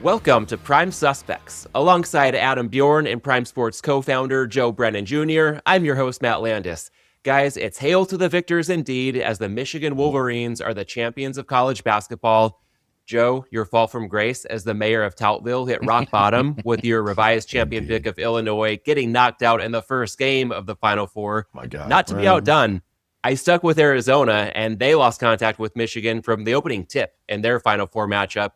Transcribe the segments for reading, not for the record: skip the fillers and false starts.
Welcome to Prime Suspects. Alongside Adam Bjorn and Prime Sports co-founder Joe Brennan Jr., I'm your host, Matt Landis. Guys, it's hail to the victors indeed, as the Michigan Wolverines are the champions of college basketball. Joe, your fall from grace as the mayor of Toutville hit rock bottom with your revised champion pick of Illinois getting knocked out in the first game of the Final Four. My God. Not to be outdone, I stuck with Arizona, and they lost contact with Michigan from the opening tip in their Final Four matchup.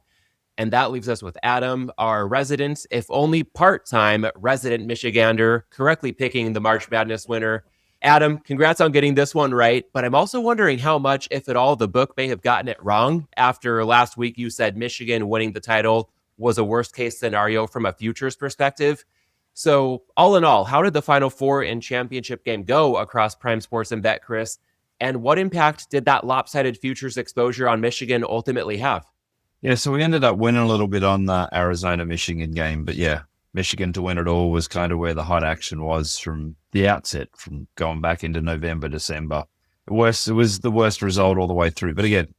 And that leaves us with Adam, our resident, if only part-time resident Michigander, correctly picking the March Madness winner. Adam, congrats on getting this one right, but I'm also wondering how much, if at all, the book may have gotten it wrong. After last week, you said Michigan winning the title was a worst-case scenario from a futures perspective. So all in all, how did the Final Four and championship game go across Prime Sports and BetCris? And what impact did that lopsided futures exposure on Michigan ultimately have? Yeah, so we ended up winning a little bit on the Arizona-Michigan game. But yeah, Michigan to win it all was kind of where the hot action was from the outset, from going back into November, December. It was the worst result all the way through. But again,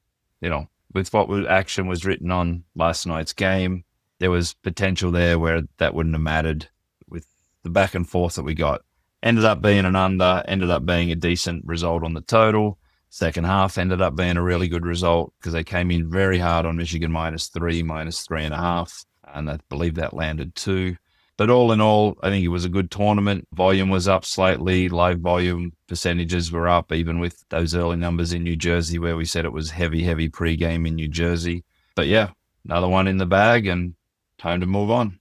with what action was written on last night's game, there was potential there where that wouldn't have mattered with the back and forth that we got. Ended up being an under, ended up being a decent result on the total. Second half ended up being a really good result because they came in very hard on Michigan -3, -3.5, and I believe that landed 2. But all in all, I think it was a good tournament. Volume was up slightly. Live volume percentages were up, even with those early numbers in New Jersey where we said it was heavy pregame in New Jersey. But yeah, another one in the bag and time to move on.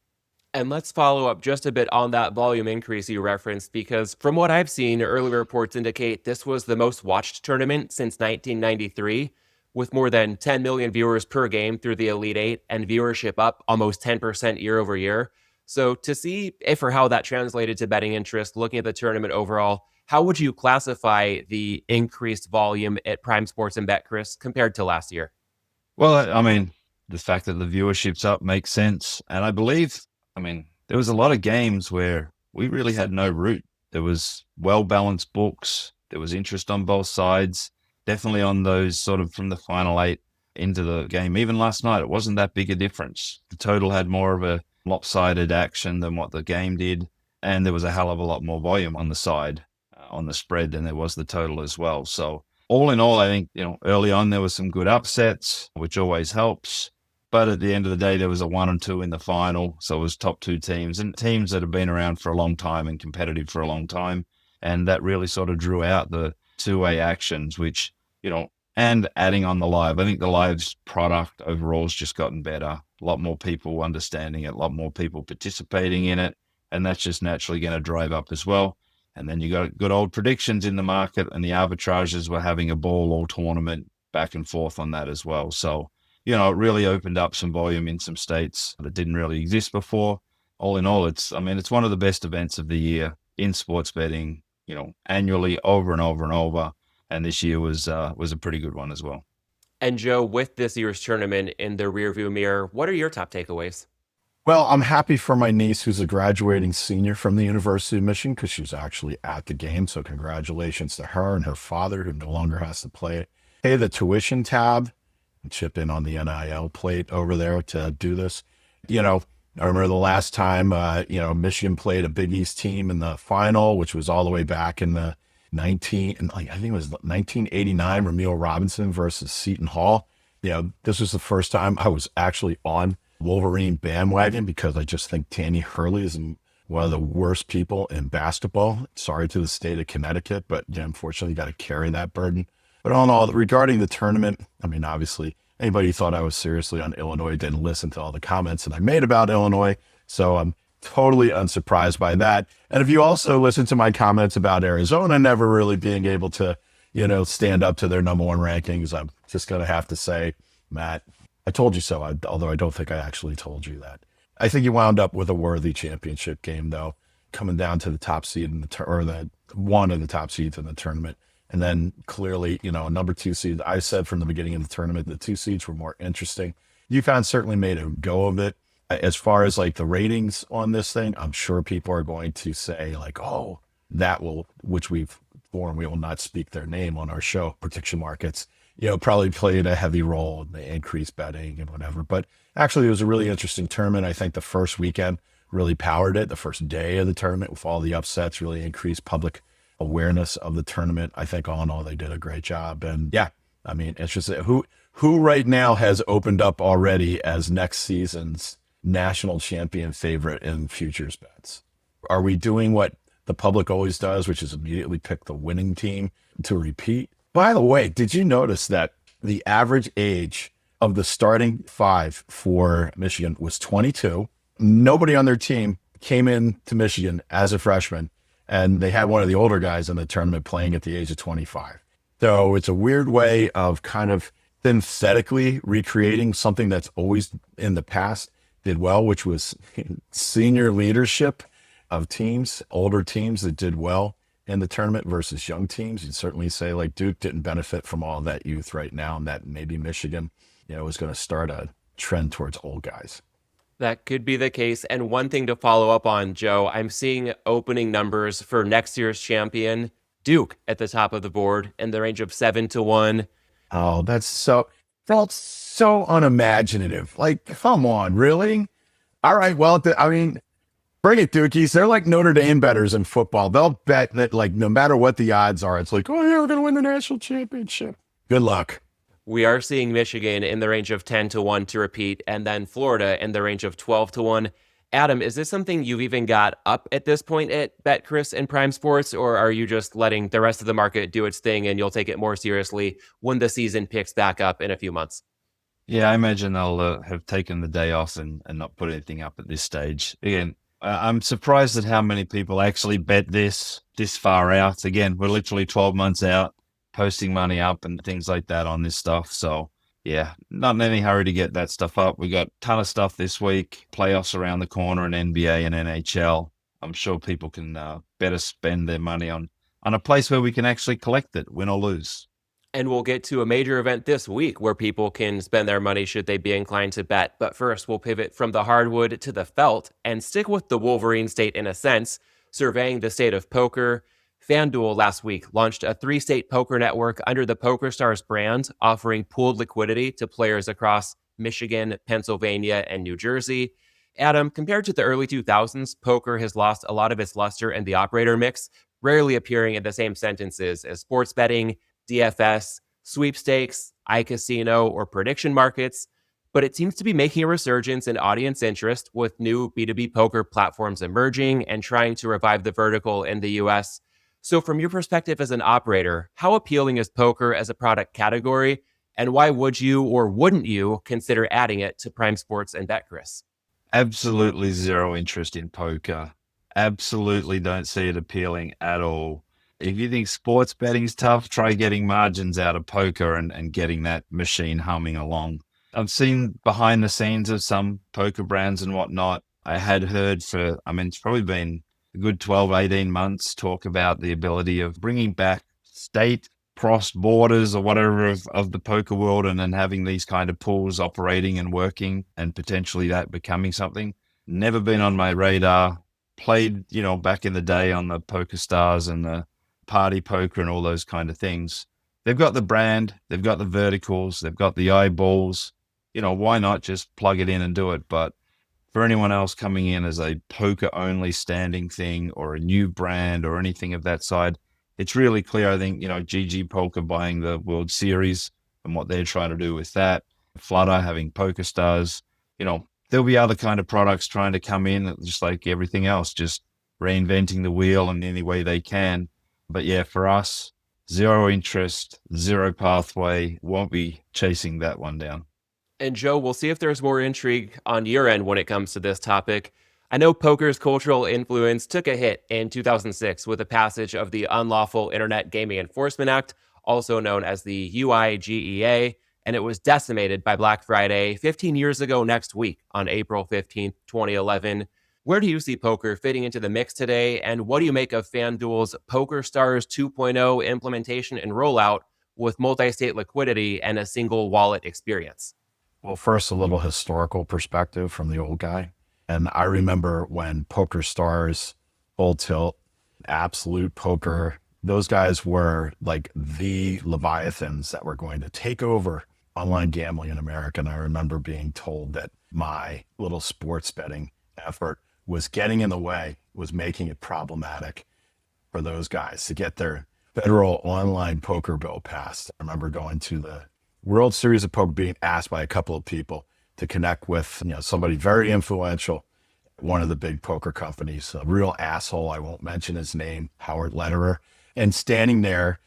And let's follow up just a bit on that volume increase you referenced, because from what I've seen, early reports indicate this was the most watched tournament since 1993, with more than 10 million viewers per game through the Elite Eight and viewership up almost 10% year over year. So to see if or how that translated to betting interest, looking at the tournament overall, how would you classify the increased volume at Prime Sports and BetCris compared to last year? Well, I mean, the fact that the viewership's up makes sense. And I believe, there was a lot of games where we really had no root. There was well-balanced books. There was interest on both sides, definitely on those sort of from the final 8 into the game. Even last night, it wasn't that big a difference. The total had more of a lopsided action than what the game did. And there was a hell of a lot more volume on the side, on the spread, than there was the total as well. So all in all, I think, early on, there was some good upsets, which always helps. But at the end of the day, there was a 1 and 2 in the final. So it was top 2 teams and teams that have been around for a long time and competitive for a long time. And that really sort of drew out the two-way actions, which, and adding on the live. I think the live's product overall has just gotten better. A lot more people understanding it, a lot more people participating in it. And that's just naturally going to drive up as well. And then you got good old predictions in the market, and the arbitrages were having a ball all tournament back and forth on that as well. So, it really opened up some volume in some states that didn't really exist before. All in all, it's one of the best events of the year in sports betting, annually over and over and over. And this year was a pretty good one as well. And Joe, with this year's tournament in the rearview mirror, what are your top takeaways? Well, I'm happy for my niece, who's a graduating senior from the University of Michigan, because she was actually at the game. So congratulations to her and her father, who no longer has to play. Hey, the tuition tab, and chip in on the NIL plate over there to do this. I remember the last time, Michigan played a Big East team in the final, which was all the way back in the I think it was 1989, Ramil Robinson versus Seton Hall. This was the first time I was actually on Wolverine bandwagon, because I just think Tanny Hurley is one of the worst people in basketball. Sorry to the state of Connecticut, but unfortunately, you got to carry that burden. But all in all, regarding the tournament, obviously, anybody who thought I was seriously on Illinois didn't listen to all the comments that I made about Illinois. So I'm totally unsurprised by that. And if you also listen to my comments about Arizona never really being able to, stand up to their number 1 rankings, I'm just going to have to say, Matt, I told you so, although I don't think I actually told you that. I think you wound up with a worthy championship game, though, coming down to the top seed one of the top seeds in the tournament. And then clearly, number 2 seed, I said from the beginning of the tournament, the 2 seeds were more interesting. UConn certainly made a go of it. As far as the ratings on this thing, I'm sure people are going to say which we will not speak their name on our show, Prediction Markets, probably played a heavy role in the increased betting and whatever. But actually, it was a really interesting tournament. I think the first weekend really powered it. The first day of the tournament with all the upsets really increased public awareness of the tournament. I think all in all, they did a great job. And yeah, I mean, it's just who right now has opened up already as next season's national champion favorite in futures bets? Are we doing what the public always does, which is immediately pick the winning team to repeat? By the way, did you notice that the average age of the starting five for Michigan was 22? Nobody on their team came in to Michigan as a freshman, and they had one of the older guys in the tournament playing at the age of 25. So it's a weird way of kind of synthetically recreating something that's always in the past did well, which was senior leadership of teams, older teams that did well in the tournament versus young teams. You'd certainly say like Duke didn't benefit from all that youth right now, and that maybe Michigan, was going to start a trend towards old guys. That could be the case. And one thing to follow up on, Joe, I'm seeing opening numbers for next year's champion, Duke, at the top of the board in the range of 7-1. Oh, felt so unimaginative. Like, come on, really? All right, well, bring it, Dukies. They're like Notre Dame bettors in football. They'll bet that, like, no matter what the odds are, it's like, oh, yeah, we're going to win the national championship. Good luck. We are seeing Michigan in the range of 10-1 to repeat, and then Florida in the range of 12-1. Adam, is this something you've even got up at this point at BetCris and Prime Sports, or are you just letting the rest of the market do its thing and you'll take it more seriously when the season picks back up in a few months? Yeah, I imagine they'll have taken the day off and not put anything up at this stage. Again, I'm surprised at how many people actually bet this far out. Again, we're literally 12 months out, posting money up and things like that on this stuff. So yeah, not in any hurry to get that stuff up. We got a ton of stuff this week, playoffs around the corner in NBA and NHL. I'm sure people can better spend their money on a place where we can actually collect it, win or lose. And we'll get to a major event this week where people can spend their money should they be inclined to bet. But first, we'll pivot from the hardwood to the felt and stick with the Wolverine state in a sense, surveying the state of poker. FanDuel last week launched a 3-state poker network under the PokerStars brand, offering pooled liquidity to players across Michigan, Pennsylvania, and New Jersey. Adam, compared to the early 2000s, poker has lost a lot of its luster in the operator mix, rarely appearing in the same sentences as sports betting, DFS, sweepstakes, iCasino, or prediction markets. But it seems to be making a resurgence in audience interest with new B2B poker platforms emerging and trying to revive the vertical in the US. So from your perspective as an operator, how appealing is poker as a product category, and why would you or wouldn't you consider adding it to Prime Sports and BetCris? Absolutely zero interest in poker. Absolutely don't see it appealing at all. If you think sports betting's tough, try getting margins out of poker and getting that machine humming along. I've seen behind the scenes of some poker brands and whatnot. I had heard it's probably been a good 12, 18 months, talk about the ability of bringing back state cross borders or whatever of the poker world and then having these kind of pools operating and working and potentially that becoming something. Never been on my radar. Played, back in the day on the PokerStars and the party poker and all those kind of things. They've got the brand, they've got the verticals, they've got the eyeballs. Why not just plug it in and do it? But for anyone else coming in as a poker-only standing thing or a new brand or anything of that side, it's really clear, I think, GG Poker buying the World Series and what they're trying to do with that. Flutter having PokerStars, there'll be other kind of products trying to come in, just like everything else, just reinventing the wheel in any way they can. But yeah, for us, zero interest, zero pathway, won't be chasing that one down. And Joe, we'll see if there's more intrigue on your end when it comes to this topic. I know poker's cultural influence took a hit in 2006 with the passage of the Unlawful Internet Gaming Enforcement Act, also known as the UIGEA, and it was decimated by Black Friday 15 years ago next week on April 15th, 2011. Where do you see poker fitting into the mix today, and what do you make of FanDuel's PokerStars 2.0 implementation and rollout with multi-state liquidity and a single wallet experience? Well, first, a little historical perspective from the old guy. And I remember when PokerStars, Full Tilt, Absolute Poker Those guys were like the leviathans that were going to take over online gambling in America. And I remember being told that my little sports betting effort was getting in the way, was making it problematic for those guys to get their federal online poker bill passed. I remember going to the World Series of Poker, being asked by a couple of people to connect with, somebody very influential, one of the big poker companies, a real asshole. I won't mention his name, Howard Lederer, and standing there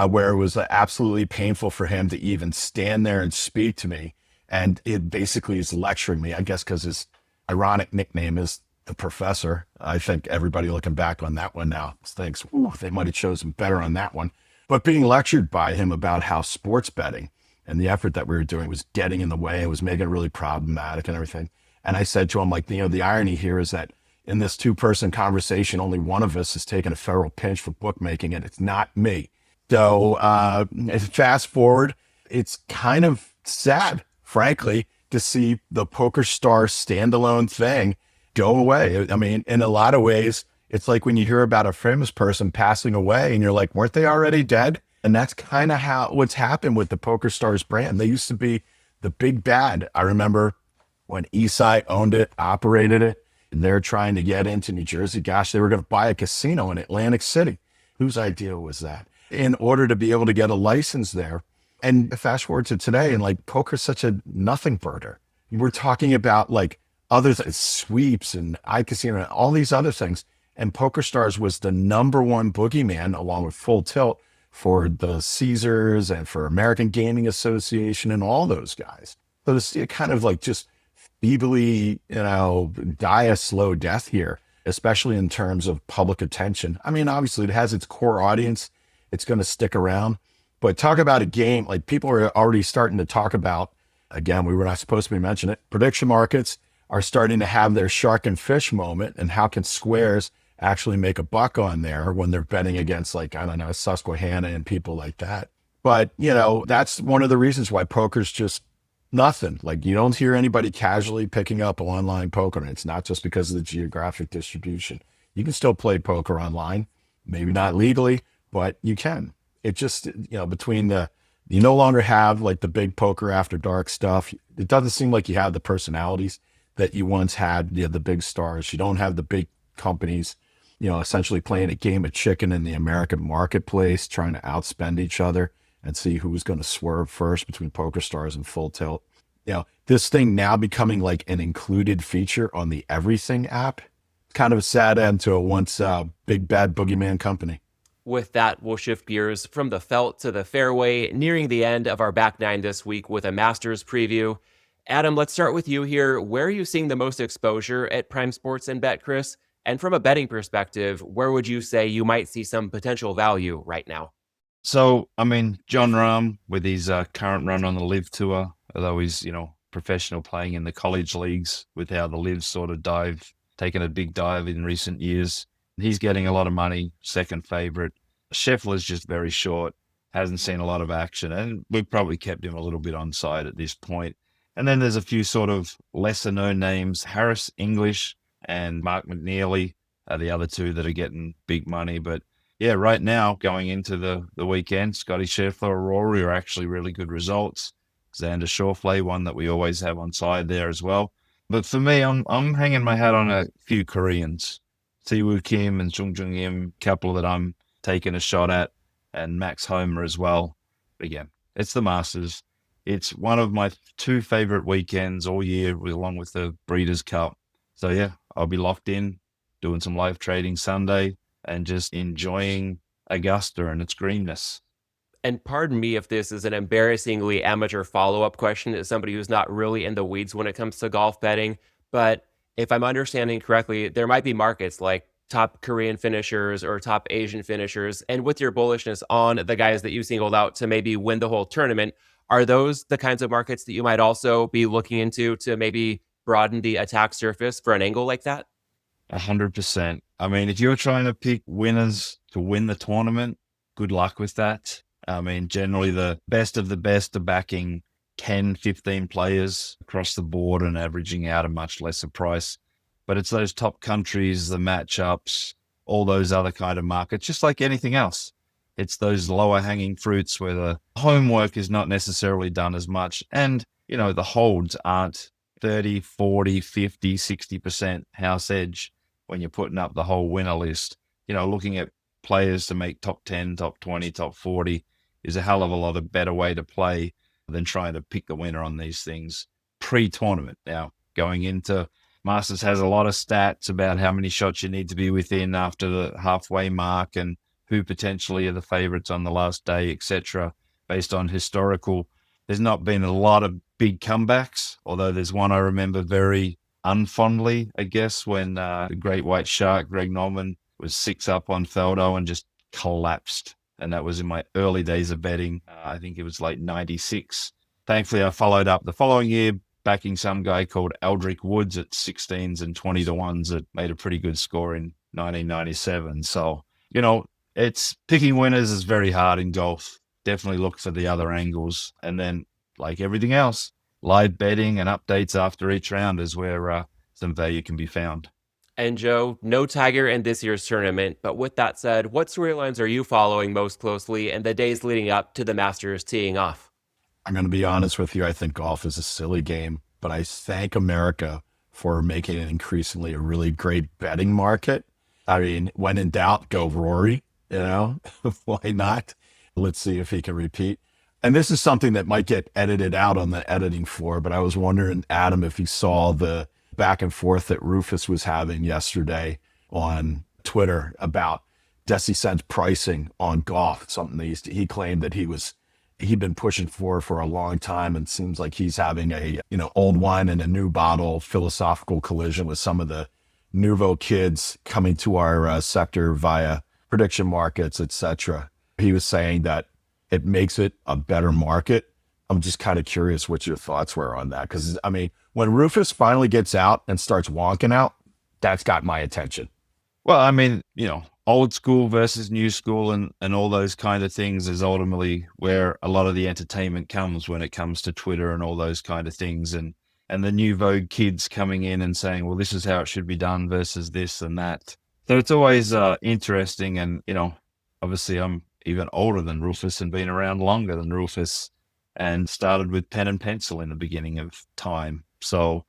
where it was absolutely painful for him to even stand there and speak to me. And it basically is lecturing me, I guess, because his ironic nickname is the professor. I think everybody looking back on that one now thinks, ooh, they might have chosen better on that one. But being lectured by him about how sports betting and the effort that we were doing was getting in the way, it was making it really problematic and everything. And I said to him, like, the irony here is that in this two-person conversation, only one of us has taken a federal pinch for bookmaking, and it's not me. So fast forward, it's kind of sad, frankly, to see the PokerStars standalone thing go away. I mean, in a lot of ways, it's like when you hear about a famous person passing away and you're like, weren't they already dead? And that's kind of what's happened with the PokerStars brand. They used to be the big bad. I remember when Eastside owned it, operated it, and they're trying to get into New Jersey. Gosh, they were going to buy a casino in Atlantic City. Whose idea was that? In order to be able to get a license there. And fast forward to today, and like poker's such a nothing burger. We're talking about like other sweeps and iCasino and all these other things. And PokerStars was the number one boogeyman, along with Full Tilt, for the Caesars and for American Gaming Association and all those guys. So to see it kind of like just feebly, die a slow death here, especially in terms of public attention. I mean, obviously it has its core audience. It's going to stick around. But talk about a game, like people are already starting to talk about, again, we were not supposed to be mentioning it, prediction markets are starting to have their shark and fish moment, and how can squares actually make a buck on there when they're betting against, like, I don't know, Susquehanna and people like that. But, that's one of the reasons why poker's just nothing. Like, you don't hear anybody casually picking up online poker. And it's not just because of the geographic distribution. You can still play poker online, maybe not legally, but you can. It just, between you no longer have like the big poker after dark stuff. It doesn't seem like you have the personalities that you once had, the big stars. You don't have the big companies, essentially playing a game of chicken in the American marketplace, trying to outspend each other and see who's going to swerve first between PokerStars and Full Tilt. This thing now becoming like an included feature on the Everything app. Kind of a sad end to a once big bad boogeyman company. With that, we'll shift gears from the felt to the fairway, nearing the end of our back nine this week with a Masters preview. Adam, let's start with you here. Where are you seeing the most exposure at Prime Sports and BetCris? And from a betting perspective, where would you say you might see some potential value right now? So, I mean, Jon Rahm with his current run on the Live Tour, although he's, professional playing in the college leagues with how the Live sort of taken a big dive in recent years. He's getting a lot of money, second favorite. Scheffler's just very short, hasn't seen a lot of action, and we've probably kept him a little bit on side at this point. And then there's a few sort of lesser known names. Harris English and Mark McNeely are the other two that are getting big money. But yeah, right now, going into the weekend, Scotty Scheffler, Rory are actually really good results. Xander Schauffele, one that we always have on side there as well. But for me, I'm hanging my hat on a few Koreans. Siwoo Kim and Jung Jung Im, couple that I'm taking a shot at, and Max Homer as well. Again, it's the Masters. It's one of my two favorite weekends all year, along with the Breeders' Cup. So yeah, I'll be locked in, doing some live trading Sunday, and just enjoying Augusta and its greenness. And pardon me if this is an embarrassingly amateur follow-up question as somebody who's not really in the weeds when it comes to golf betting, but if I'm understanding correctly, there might be markets like top Korean finishers or top Asian finishers. And with your bullishness on the guys that you singled out to maybe win the whole tournament, are those the kinds of markets that you might also be looking into to maybe broaden the attack surface for an angle like that? 100%. I mean, if you're trying to pick winners to win the tournament, good luck with that. I mean, generally the best of the best are backing 10, 15 players across the board and averaging out a much lesser price. But it's those top countries, the matchups, all those other kind of markets, just like anything else. it's those lower hanging fruits where the homework is not necessarily done as much. And, the holds aren't 30, 40, 50, 60% house edge when you're putting up the whole winner list. Looking at players to make top 10, top 20, top 40 is a hell of a lot of better way to play than trying to pick the winner on these things pre-tournament. Now, going into Masters has a lot of stats about how many shots you need to be within after the halfway mark and who potentially are the favorites on the last day, etc. Based on historical, there's not been a lot of big comebacks, although there's one I remember very unfondly, I guess, when the great white shark, Greg Norman, was 6 up on Feldo and just collapsed. And that was in my early days of betting. I think it was like 96. Thankfully, I followed up the following year, backing some guy called Eldrick Woods at 16s and 20 to 1s that made a pretty good score in 1997. So, it's picking winners is very hard in golf. Definitely look for the other angles. And then, like everything else, live betting and updates after each round is where some value can be found. And Joe, no Tiger in this year's tournament, but with that said, what storylines are you following most closely in the days leading up to the Masters teeing off? I'm going to be honest with you. I think golf is a silly game, but I thank America for making it increasingly a really great betting market. I mean, when in doubt, go Rory, why not? Let's see if he can repeat. And this is something that might get edited out on the editing floor, but I was wondering, Adam, if you saw the back and forth that Rufus was having yesterday on Twitter about Desi pricing on golf, something that he claimed that he'd been pushing for a long time, and seems like he's having a, old wine in a new bottle philosophical collision with some of the nouveau kids coming to our sector via prediction markets, etc. He was saying that it makes it a better market. I'm just kind of curious what your thoughts were on that. Because, I mean, when Rufus finally gets out and starts wonking out, that's got my attention. Well, I mean, old school versus new school and all those kind of things is ultimately where a lot of the entertainment comes when it comes to Twitter and all those kind of things. And the new vogue kids coming in and saying, well, this is how it should be done versus this and that. So it's always interesting. And, obviously I'm even older than Rufus and been around longer than Rufus and started with pen and pencil in the beginning of time. So,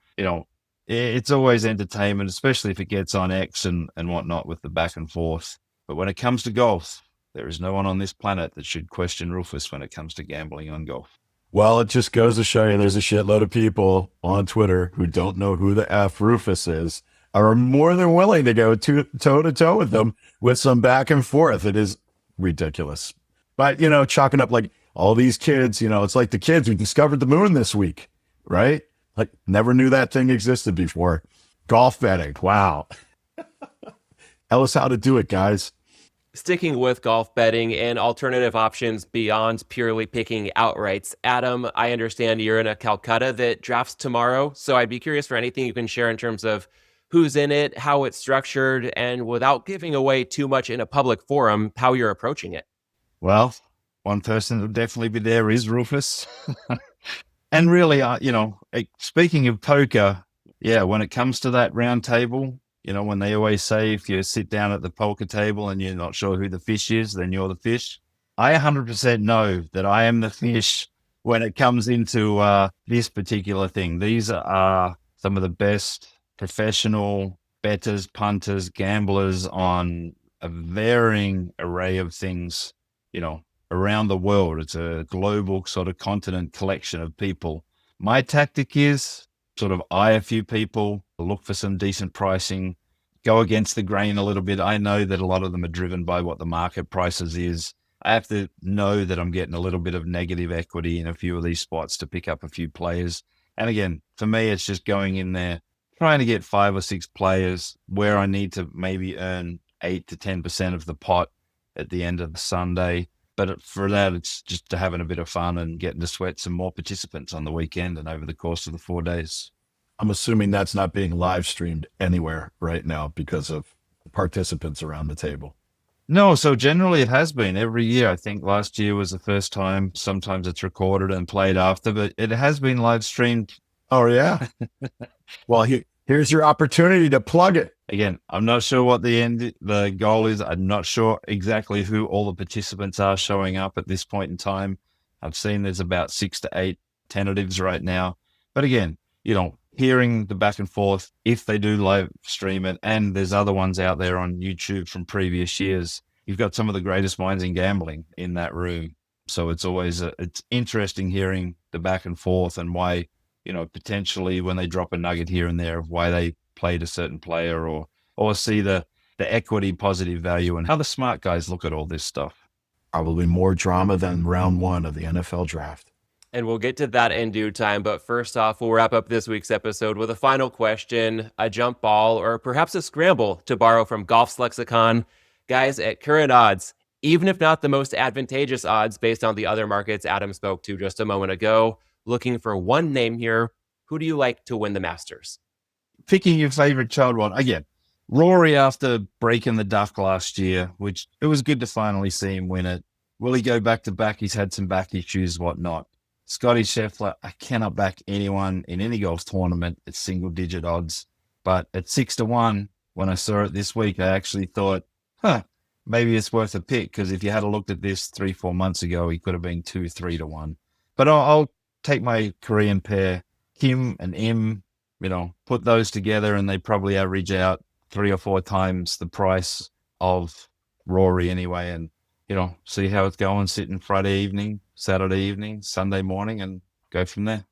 it's always entertainment, especially if it gets on X and whatnot with the back and forth. But when it comes to golf, there is no one on this planet that should question Rufus when it comes to gambling on golf. Well, it just goes to show you there's a shitload of people on Twitter who don't know who the F Rufus is, are more than willing to go toe to toe with them with some back and forth. It is ridiculous. But, chalking up like all these kids, it's like the kids who discovered the moon this week, right? Like, never knew that thing existed before. Golf betting. Wow. Tell us how to do it, guys. Sticking with golf betting and alternative options beyond purely picking outrights. Adam, I understand you're in a Calcutta that drafts tomorrow, so I'd be curious for anything you can share in terms of who's in it, how it's structured, and without giving away too much in a public forum, how you're approaching it. Well, one person that'll definitely be there is Rufus. And really, speaking of poker, when it comes to that round table, when they always say if you sit down at the poker table and you're not sure who the fish is, then you're the fish. I 100% know that I am the fish when it comes into this particular thing. These are some of the best professional bettors, punters, gamblers on a varying array of things, around the world. It's a global sort of continent collection of people. My tactic is sort of eye a few people, look for some decent pricing, go against the grain a little bit. I know that a lot of them are driven by what the market prices is. I have to know that I'm getting a little bit of negative equity in a few of these spots to pick up a few players. And again, for me, it's just going in there, trying to get 5 or 6 players where I need to maybe earn 8 to 10% of the pot at the end of the Sunday. But for that, it's just having a bit of fun and getting to sweat some more participants on the weekend and over the course of the 4 days. I'm assuming that's not being live streamed anywhere right now because of participants around the table. No, so generally it has been every year. I think last year was the first time. Sometimes it's recorded and played after, but it has been live streamed. Oh, yeah. Well, here's your opportunity to plug it. Again, I'm not sure what the goal is. I'm not sure exactly who all the participants are showing up at this point in time. I've seen there's about 6 to 8 tentatives right now. But again, hearing the back and forth, if they do live stream it, and there's other ones out there on YouTube from previous years, you've got some of the greatest minds in gambling in that room. So it's always it's interesting hearing the back and forth and why, potentially when they drop a nugget here and there of why they played a certain player or see the equity positive value and how the smart guys look at all this stuff. Probably more drama than round 1 of the NFL draft. And we'll get to that in due time. But first off, we'll wrap up this week's episode with a final question, a jump ball, or perhaps a scramble, to borrow from Golf's lexicon. Guys, at current odds, even if not the most advantageous odds based on the other markets Adam spoke to just a moment ago, looking for one name here, who do you like to win the Masters? Picking your favorite child one. Again, Rory, after breaking the duck last year, which it was good to finally see him win it. Will he go back to back? He's had some back issues, whatnot. Scotty Scheffler, I cannot back anyone in any golf tournament at single-digit odds. But at 6 to 1, when I saw it this week, I actually thought, maybe it's worth a pick, because if you had looked at this 3-4 months ago, he could have been 2-3 to 1. But I'll take my Korean pair, Kim and Im, put those together, and they probably average out 3 or 4 times the price of Rory anyway, and see how it's going, sitting Friday evening, Saturday evening, Sunday morning, and go from there.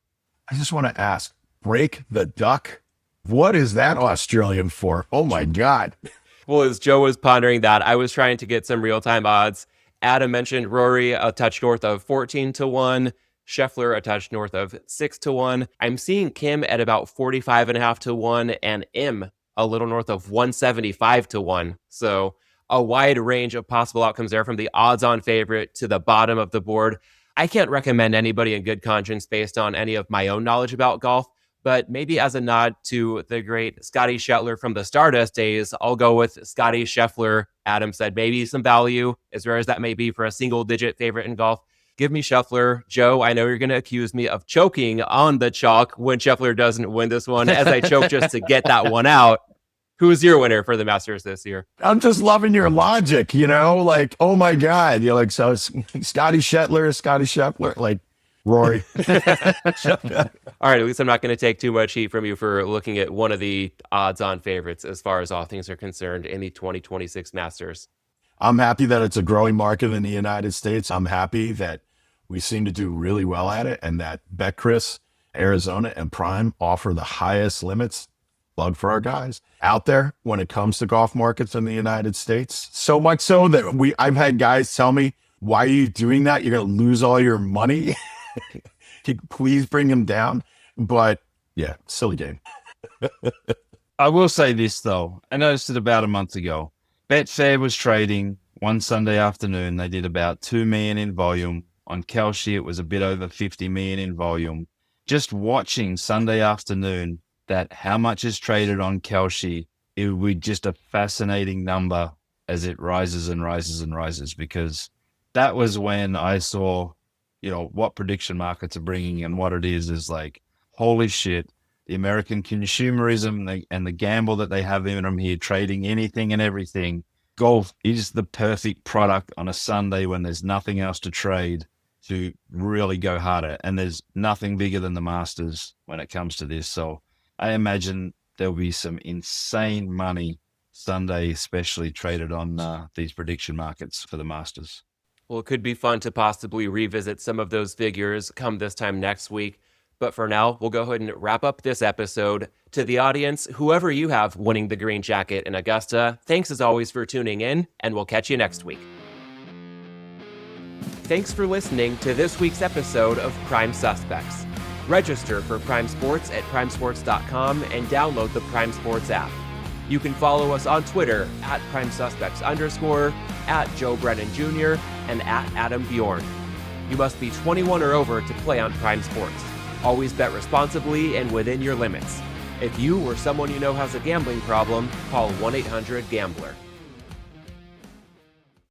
I just want to ask, break the duck? What is that Australian for? Oh my God. Well, as Joe was pondering that, I was trying to get some real-time odds. Adam mentioned Rory a touch north of 14 to 1, Scheffler a touch north of 6 to 1. I'm seeing Kim at about 45.5 to 1, and Im a little north of 175 to 1. So a wide range of possible outcomes there, from the odds-on favorite to the bottom of the board. I can't recommend anybody in good conscience based on any of my own knowledge about golf, but maybe as a nod to the great Scotty Scheffler from the Stardust days, I'll go with Scotty Scheffler. Adam said maybe some value, as rare as that may be for a single-digit favorite in golf. Give me Scheffler. Joe, I know you're going to accuse me of choking on the chalk when Scheffler doesn't win this one, as I choke just to get that one out. Who's your winner for the Masters this year? I'm just loving your logic, like, oh my God. You're like, so Scotty Scheffler, like Rory. All right, at least I'm not going to take too much heat from you for looking at one of the odds-on favorites as far as all things are concerned in the 2026 Masters. I'm happy that it's a growing market in the United States. I'm happy that we seem to do really well at it, and that BetCris, Arizona, and Prime offer the highest limits. Plug for our guys out there when it comes to golf markets in the United States. So much so that I've had guys tell me, why are you doing that? You're going to lose all your money. Please bring them down. But yeah, silly game. I will say this though. I noticed it about a month ago. Betfair was trading one Sunday afternoon. They did about 2 million in volume. On Kalshi, it was a bit over 50 million in volume. Just watching Sunday afternoon, that how much is traded on Kalshi, it would be just a fascinating number as it rises and rises and rises, because that was when I saw, what prediction markets are bringing, and what it is like, holy shit, the American consumerism and the gamble that they have in them here, trading anything and everything. Golf is the perfect product on a Sunday when there's nothing else to trade to really go harder. And there's nothing bigger than the Masters when it comes to this. So I imagine there'll be some insane money Sunday, especially traded on these prediction markets for the Masters. Well, it could be fun to possibly revisit some of those figures come this time next week. But for now, we'll go ahead and wrap up this episode. To the audience, whoever you have winning the green jacket in Augusta, thanks as always for tuning in, and we'll catch you next week. Thanks for listening to this week's episode of Prime Suspects. Register for Prime Sports at primesports.com and download the Prime Sports app. You can follow us on Twitter at @PrimeSuspects_, at Joe Brennan Jr., and at Adam Bjorn. You must be 21 or over to play on Prime Sports. Always bet responsibly and within your limits. If you or someone you know has a gambling problem, call 1-800-GAMBLER.